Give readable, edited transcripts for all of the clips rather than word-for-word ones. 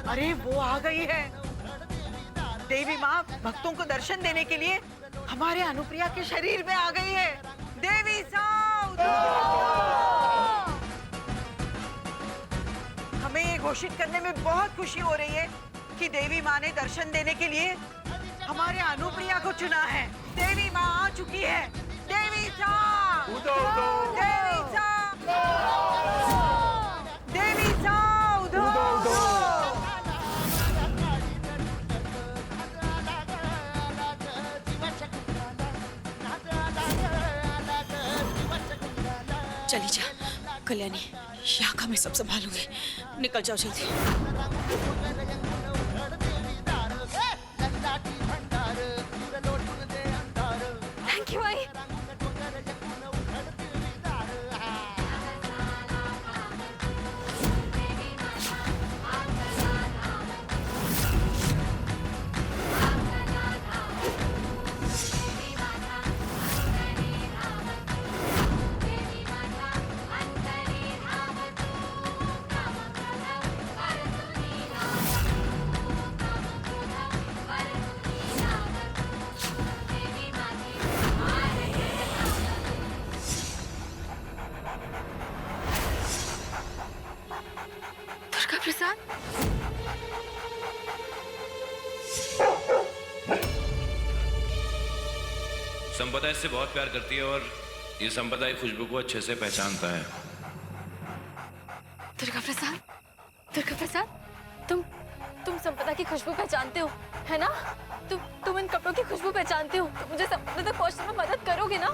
अरे वो आ गई है। देवी माँ भक्तों को दर्शन देने के लिए हमारे अनुप्रिया के शरीर में आ गई है। देवी साउथ। हमें ये घोषित करने में बहुत खुशी हो रही है कि देवी माँ ने दर्शन देने के लिए हमारे अनुप्रिया को चुना है। देवी माँ आ चुकी है। देवी साउथ। देवी साउथ। देवी साउथ। चली जा कल्याणी, यहाँ का मैं सब संभालूंगी। निकल जाओ जल्दी। थैंक यू भाई। प्रसाद, संपदा इससे बहुत प्यार करती है और ये संपदा की खुशबू को अच्छे से पहचानता है। दुर्गा प्रसाद, दुर्गा प्रसाद, तुम संपदा की खुशबू पहचानते हो, है ना? तुम इन कपड़ों की खुशबू पहचानते हो, तो मुझे संपदा तक पहुंचने में मदद करोगे ना?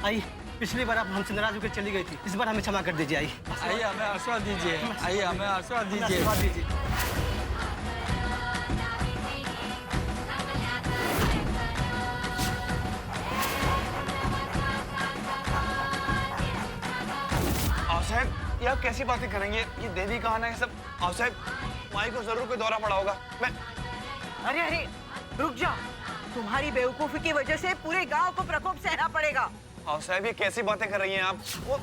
आई, पिछली बार आप हमसे नाराज होकर चली गई थी, इस बार हमें क्षमा कर दीजिए। आई, आइए हमें आशीर्वाद दीजिए। आइए हमें आशीर्वाद दीजिए। साहब, ये आप कैसी बातें करेंगे? ये देवी कहां है सब? आओ साहब, माई को जरूर कोई दौरा पड़ा होगा। मैं अरे रुक जाओ, तुम्हारी बेवकूफी की वजह से पूरे गांव को प्रकोप सहना पड़ेगा। आओ साहब, ये कैसी बातें कर रही हैं आप? वो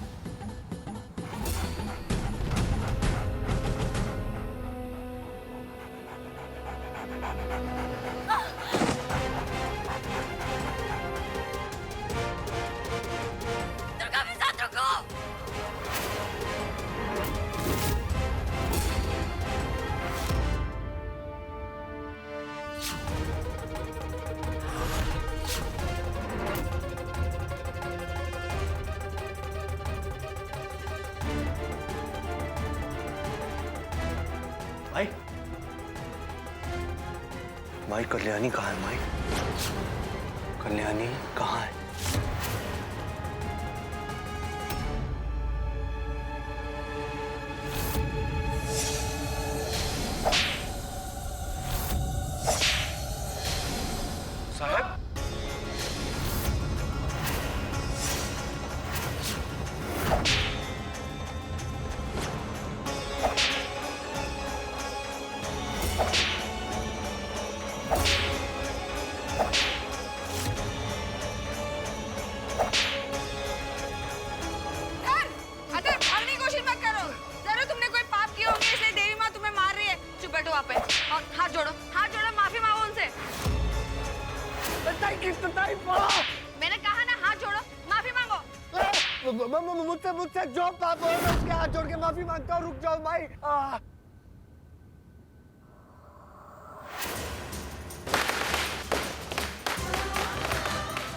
दुर्गा प्रसाद रुको। माई, माई कल्याणी कहाँ है? माई कल्याणी कहाँ है? साहब, हाथ जोड़ो, माफी मांगो उनसे। मैंने कहा ना, हाथ जोड़ो, माफी मांगो। मुझसे जो पाप हो मैं उसके हाथ जोड़ के माफी मांगता हूँ। रुक जाओ माई।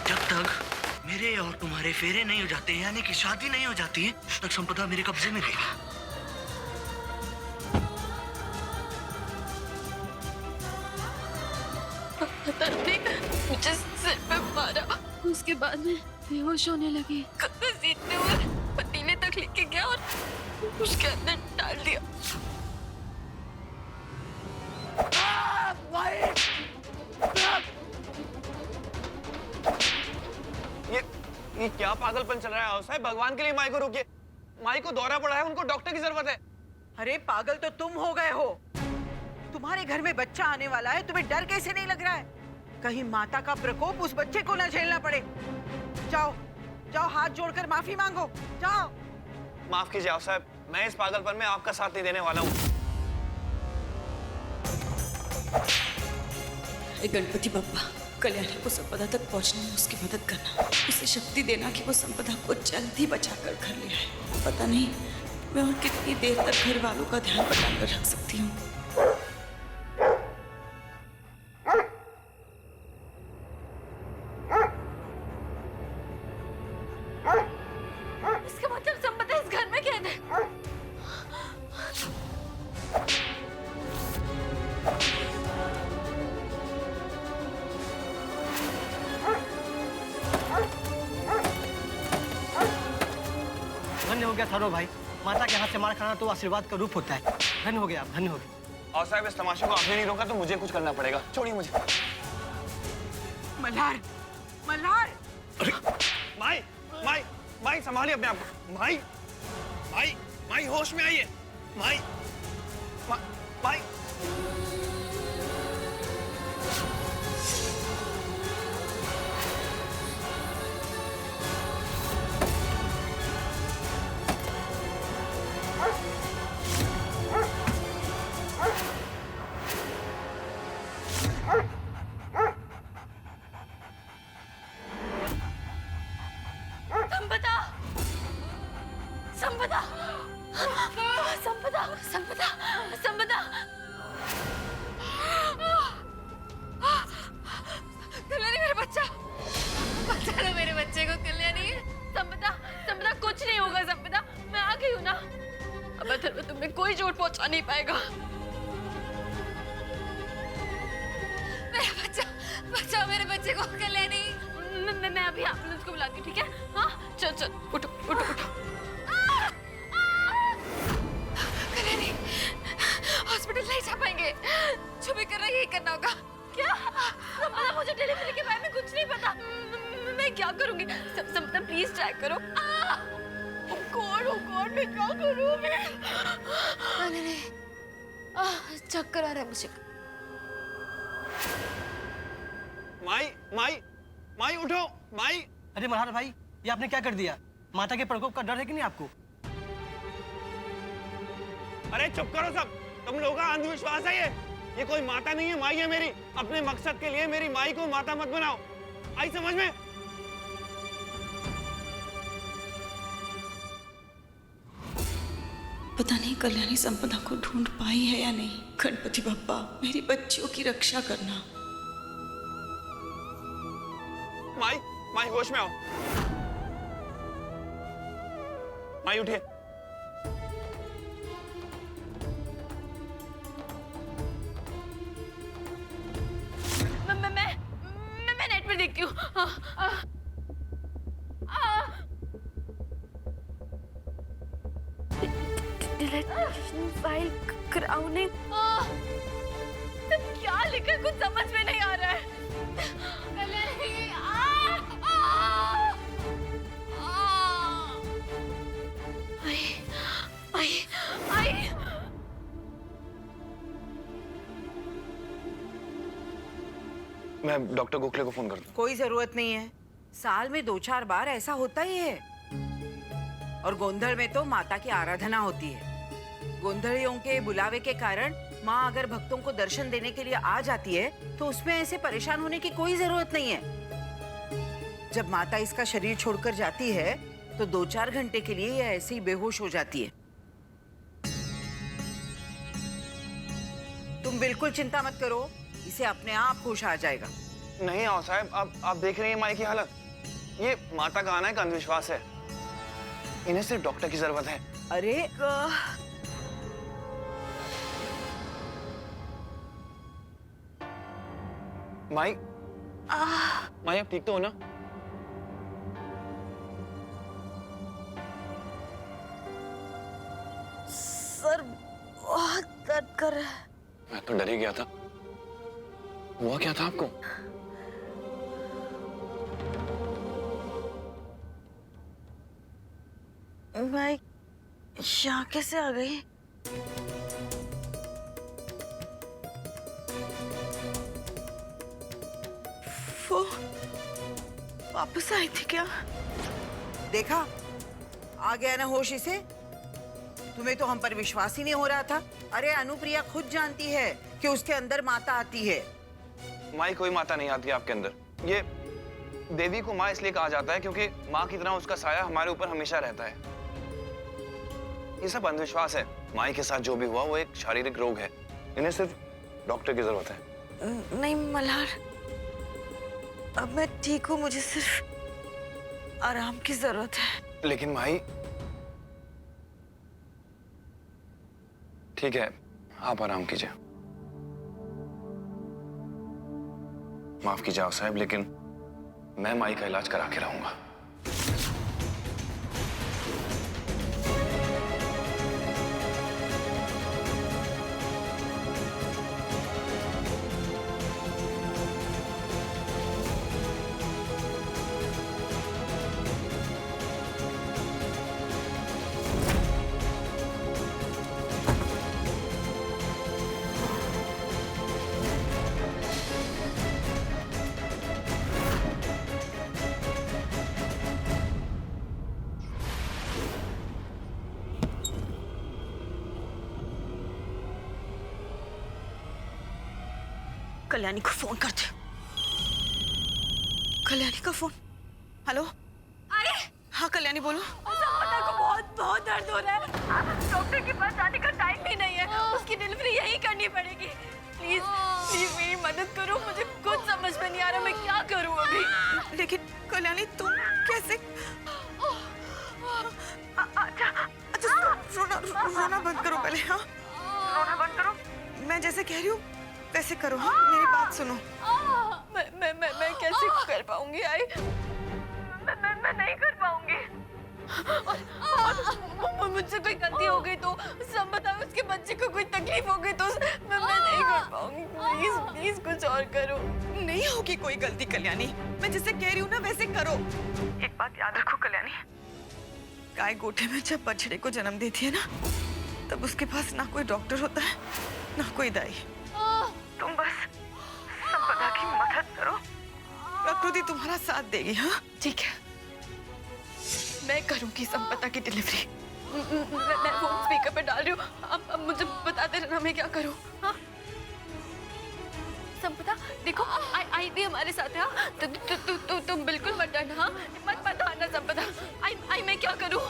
जब तक मेरे और तुम्हारे फेरे नहीं हो जाते, यानी कि शादी नहीं हो जाती है, तब संपदा मेरे कब्जे में रहेगी। मुझे सिर पे मारा, उसके बाद में बेहोश होने लगी। घसीटते हुए पतीले तक लेके गया और उसके अंदर डाल दिया। भाई ये क्या पागलपन चल रहा है साहब? भगवान के लिए माई को रोकिए। माई को दौरा पड़ा है, उनको डॉक्टर की जरूरत है। अरे पागल तो तुम हो गए हो। तुम्हारे घर में बच्चा आने वाला है, तुम्हें डर कैसे नहीं लग रहा है? कहीं माता का प्रकोप उस बच्चे को ना झेलना पड़े। जाओ जाओ, हाथ जोड़कर माफी मांगो, जाओ। माफ कीजिए आप साहब, मैं इस पागलपन में आपका साथ नहीं देने वाला हूँ। गणपति बप्पा, कल्याणी को संपदा तक पहुंचने में उसकी मदद करना, उसे शक्ति देना कि वो संपदा को जल्द ही बचा कर घर ले आए। पता नहीं मैं और कितनी देर तक घर वालों का ध्यान बटाकर रख सकती हूँ। इसका मतलब संपदा इस घर में कैद है। धन्य हो गया थारो भाई, माता के हाथ से मार खाना तो आशीर्वाद का रूप होता है। धन्य हो गया आप, धन्य हो गए। और साहब इस तमाशे को आपने नहीं रोका तो मुझे कुछ करना पड़ेगा। छोड़िए मुझे। मल्हार, मल्हार। अरे माई, माई, माई संभालिए अपने आप को। माई, माई, माई होश में आइए। माई, माई। संपदा, संपदा, संपदा, संपदा, संपदा। कल्याणी, मेरा बच्चा, बचा लो मेरे बच्चे को। कल्याणी, संपदा, संपदा, कुछ नहीं होगा संपदा, मैं आ गई हूँ ना। अब अथर्व तुम्हें कोई चोट पहुंचा नहीं पाएगा। मेरा बच्चा, बचाओ मेरे बच्चे को। कल्याणी, मैं अभी एम्बुलेंस को बुलाती हूँ, ठीक है? हाँ, चल चल, उठो उठो उठो। कल्याणी, हॉस्पिटल नहीं जा पाएंगे, जो भी कर रहा है यही करना होगा। क्या? संपदा, मुझे डिलीवरी के बारे में कुछ नहीं पता। मैं क्या करूंगी? संपदा प्लीज ट्राई करो। कौन मैं क्या करूं? नहीं, चक्कर आ रहा है मुझे। माई, माई, माई उठो, माई। अरे मल्हार भाई, ये आपने क्या कर दिया? माता के प्रकोप का डर है कि नहीं आपको? अरे चुप करो सब, तुम लोगों का अंधविश्वास है ये कोई माता नहीं है, माई है मेरी। अपने मकसद के लिए मेरी माई को माता मत बनाओ। आई समझ में? पता नहीं कल्याणी संपदा को ढूंढ पाई है या नहीं। गणपति बप्पा, मेरी बच्चियों की रक्षा करना। माई, माई होश में आओ। माई उठिए। मैं नेट पर देखती हूँ। File crowning. क्या लिखा है? कुछ समझ में नहीं आ रहा है। आई। मैं डॉक्टर गोखले को फोन करता हूँ। कोई जरूरत नहीं है, साल में 2-4 बार ऐसा होता ही है। और गोंधल में तो माता की आराधना होती है। गोंधलियों के बुलावे के कारण माँ अगर भक्तों को दर्शन देने के लिए आ जाती है तो उसमें ऐसे परेशान होने की कोई जरूरत नहीं है। जब माता इसका शरीर छोड़कर जाती है तो 2-4 घंटे के लिए यह ऐसे ही बेहोश हो जाती है। तुम बिल्कुल चिंता मत करो, इसे अपने आप होश आ जाएगा। नहीं आओ साहब, आप देख रही हैं माई की हालत। ये माता का आना एक अंधविश्वास है, इन्हें सिर्फ डॉक्टर की जरूरत है। अरे माई, माई आप ठीक तो हो ना? सर बहुत दर्द कर रहा है। मैं तो डर ही गया था। हुआ क्या था आपको? मैं यहाँ कैसे आ गई? वो वापस आई थी क्या? देखा, आ गया ना होश इसे। तुम्हें तो हम पर विश्वास ही नहीं हो रहा था। अरे अनुप्रिया खुद जानती है कि उसके अंदर माता आती है। माई कोई माता नहीं आती आपके अंदर। ये देवी को माँ इसलिए कहा जाता है क्योंकि माँ की तरह उसका साया हमारे ऊपर हमेशा रहता है। ये सब अंधविश्वास है। माई के साथ जो भी हुआ वो एक शारीरिक रोग है। इन्हें सिर्फ डॉक्टर की जरूरत है। नहीं मल्हार, अब मैं ठीक हूँ, मुझे सिर्फ आराम की जरूरत है। लेकिन माई, ठीक है, आप आराम कीजिए। माफ कीजिए आप साहब, लेकिन मैं माई का इलाज करा के रहूंगा। कल्याणी को फोन कर दे। कल्याणी का फोन। हेलो। अरे हाँ कल्याणी बोलो। संपदा को बहुत दर्द हो रहा है। डॉक्टर के पास जाने का टाइम भी नहीं है। उसकी डिलीवरी यहीं करनी पड़ेगी। प्लीज प्लीज मेरी मदद करो। मुझे कुछ समझ में नहीं आ रहा मैं क्या करूं अभी। लेकिन कल्याणी तुम कैसे? अच्छा रोना बंद करो पहले। हाँ रोना बंद करो। मैं जैसे कह रही हूँ वैसे करो। हाँ मेरी बात सुनो। मैं कैसे कर पाऊंगी? मैं नहीं कर पाऊंगी। और मुझसे कोई गलती हो गई तो संपदा उसके बच्चे को कोई तकलीफ हो गई तो मैं नहीं कर पाऊंगी। प्लीज प्लीज कुछ और करो। नहीं होगी कोई गलती कल्याणी, मैं जैसे कह रही हूँ ना वैसे करो। एक बात याद रखो कल्याणी, गाय गोठे में जब बछड़े को जन्म देती है ना, तब उसके पास ना कोई डॉक्टर होता है ना कोई दाई। तुम बस संपदा की मदद करो, प्रकृति तुम्हारा साथ देगी। हाँ ठीक है, मैं करूंगी संपदा की डिलीवरी। मैं फोन स्पीकर पे डाल रही हूँ। अब मुझे बताते रहना मैं क्या करूँ। हाँ संपदा देखो आई भी हमारे साथ है। हाँ तुम बिल्कुल मत डरना। हाँ मत आना संपदा। आई मैं क्या करूँ?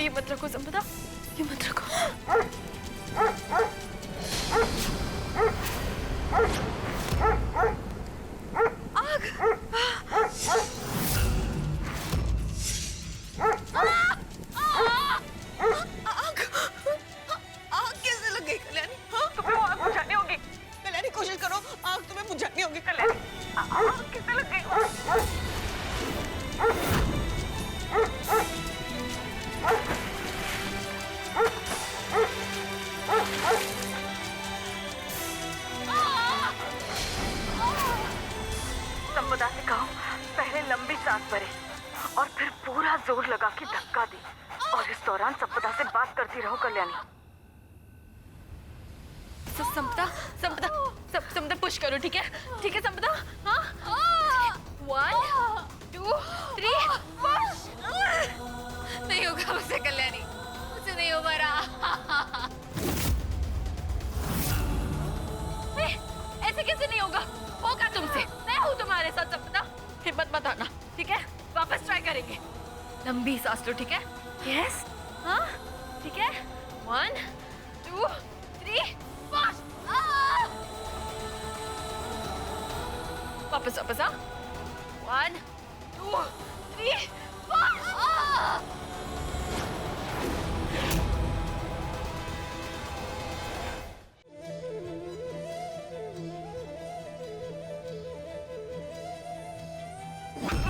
ये मत रखो संपदा, ये मत रखो। आग! आग कैसे लग गई कल्याणी? हाँ? तुम्हें वो आग बुझानी होगी। कल्याणी कोशिश करो, आग तुम्हें बुझानी होगी कल्याणी। आग कैसे लग गई? संपदा से कहो पहले लंबी सांस भरे और फिर पूरा जोर लगा के धक्का दे, और इस दौरान संपदा से बात करती रहो कल्याणी। संपदा, संपदा, संपदा पुश करो, ठीक है? ठीक है संपदा? हाँ? 1 2 3 पुश! नहीं होगा मुझसे कल्याणी, मुझसे नहीं हो पा रहा। ऐसे कैसे नहीं होगा? होगा तुमसे, मैं हूँ तुम्हारे साथ संपदा। हिम्मत मत हारना, ठीक है? वापस ट्राई करेंगे। लंबी सांस लो, ठीक है? यस, हाँ, ठीक है? 1 2 3 पुश! वापस वापस, हाँ? 1 2 3 पुश!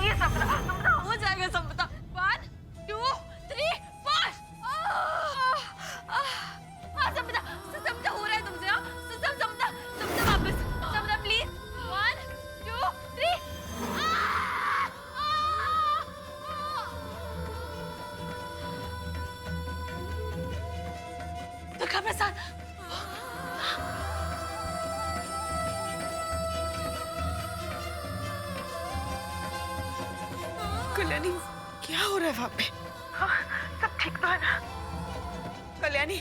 ये संपदा, संपदा हो जाएगा संपदा। 1 2 3 पुश! संपदा, संपदा हो रहा है तुमसे, हाँ? संपदा, संपदा वापस, संपदा प्लीज। 1 2 3 दुर्गा प्रसाद, कल्याणी क्या हो रहा है वहां पे? सब ठीक तो है ना? कल्याणी,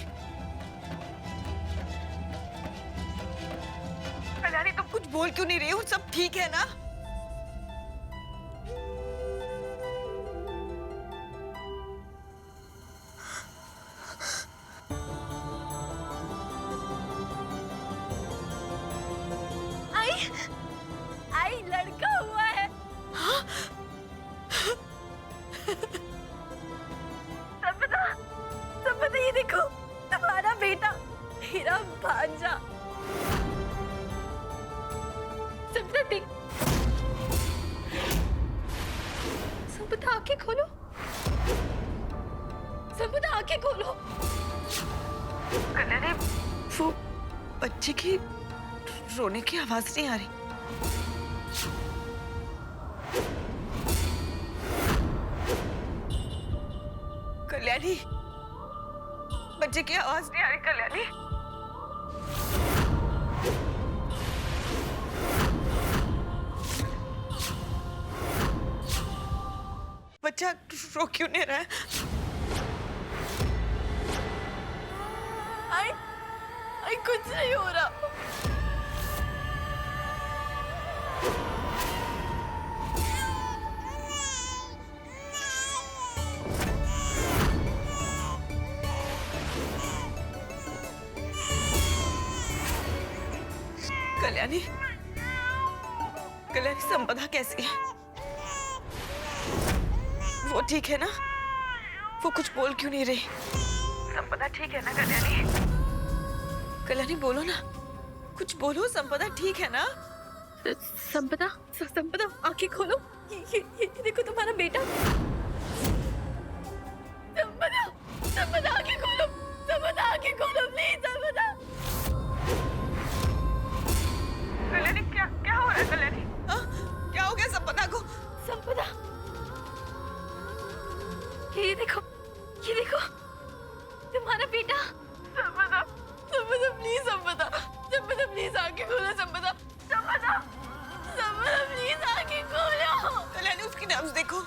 कल्याणी तुम कुछ बोल क्यों नहीं रही हो? सब ठीक है ना? आई लड़का हुआ है। संपदा, संपदा ये देखो, तुम्हारा बेटा, मेरा भांजा। संपदा देख, संपदा आंखें खोलो, संपदा आंखें खोलो। कल्याणी, वो बच्चे की रोने की आवाज नहीं आ रही। कल्याणी, बच्चे की आवाज नहीं आ रही कल्याणी। बच्चा रो क्यों नहीं रहा है? आई कुछ नहीं हो रहा। कल्याणी, कल्याणी संपदा कैसी है? वो ठीक है ना? वो कुछ बोल क्यों नहीं रही? संपदा ठीक है ना कल्याणी? कल्याणी बोलो ना, कुछ बोलो। संपदा ठीक है ना? संपदा, संपदा आंखें खोलो, ये देखो तुम्हारा बेटा। संपदा, संपदा आंखें खोलो, संपदा आंखें खोलो प्लीज, संपदा। कल्याणी क्या क्या हो रहा है कल्याणी? हाँ? क्या हो गया संपदा को? संपदा, ये देखो तुम्हारा बेटा। संपदा, संपदा प्लीज, संपदा, संपदा प्लीज आंखें खोलो, संपदा, संपदा, संपदा प्लीज आंखें खोलो। कल्याणी उसकी नब्ज देखो,